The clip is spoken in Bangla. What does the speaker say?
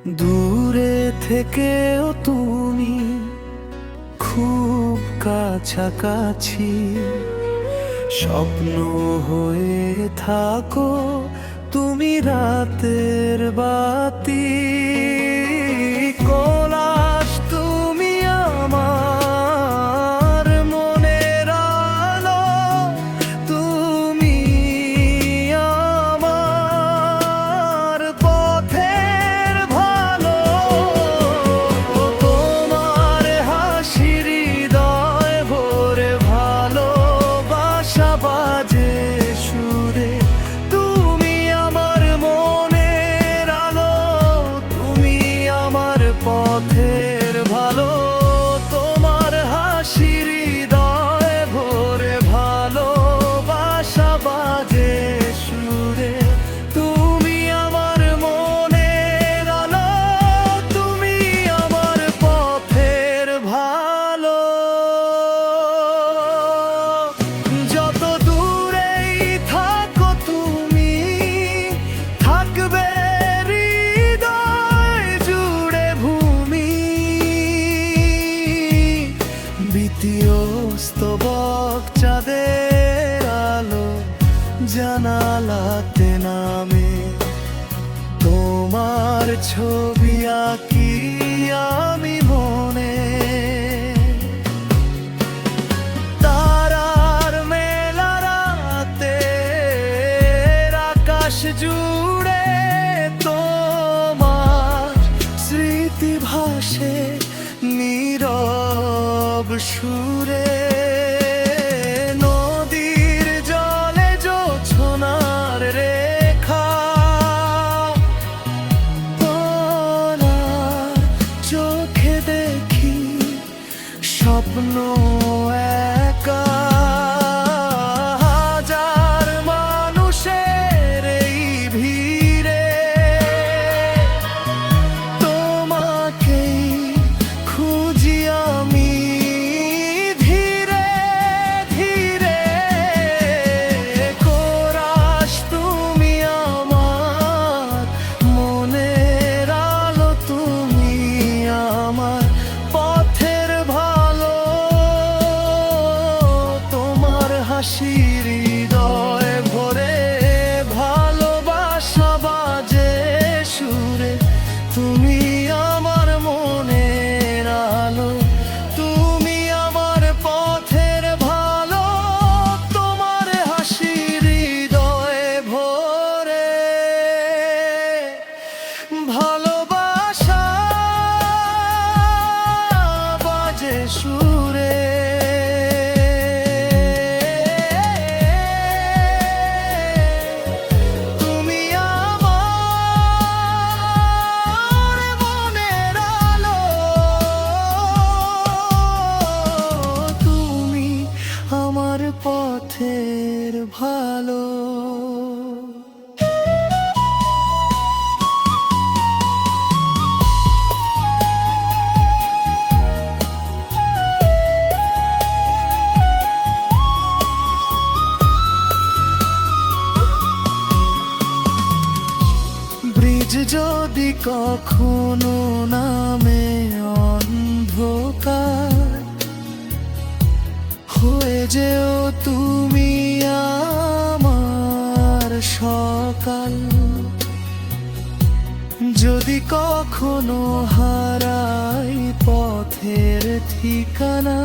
দূরে থেকেও তুমি খুব কাছাকাছি, স্বপ্ন হয়ে থাকো তুমি রাতের বাতি। কলাস তুমি আমার মনের আলো, তুমি আমার পথের ভালো। তোমার হাসি হৃদয় ভরে ভালোবাসা বাজে সুরে, তুমি আমার মনের আলো, তুমি আমার পথের ভালো। তোমার হাসি হৃদয় ভরে ভালোবাসা বাজে সুরে, তুমি আমার মনের আলো, তুমি আমার পথের ভালো। যত দূরেই থাকো তুমি, থাকবে হৃদয় জুড়ে ভূমি। দ্বিতীয় স্তবক চাঁদের আলো জানালাতে নামে, তোমার ছবি আঁকি আমি মনে। তারার মেলা রাতে আকাশ জুড়ে তোমার স্মৃতি ভাসে নীরব সুরে। নদীর জলে জোছনার রেখা, তোমার চোখে দেখি স্বপ্ন একা। হাজার মানুষের এই ভিড়ে তোমাকেই খুঁজি আমি ধীরে ধীরে। কোরাস তুমি আমার মনের আলো, তুমি আমার পথের ভালো। তোমার হাসি হৃদয় ভরে ভালোবাসা বাজে সুরে, তুমি আমার মনের আলো, তুমি আমার পথের ভালো। তোমার হাসি হৃদয় ভরে ভালোবাসা বাজে সুরে। তুমি আমার মনের আলো, তুমি আমার পথের ভালো। ব্রিজ যদি কখনো নামে অন্ধকার, হয়ে যেও তুমি আমার সকাল। যদি কখনো হারাই পথের ঠিকানা,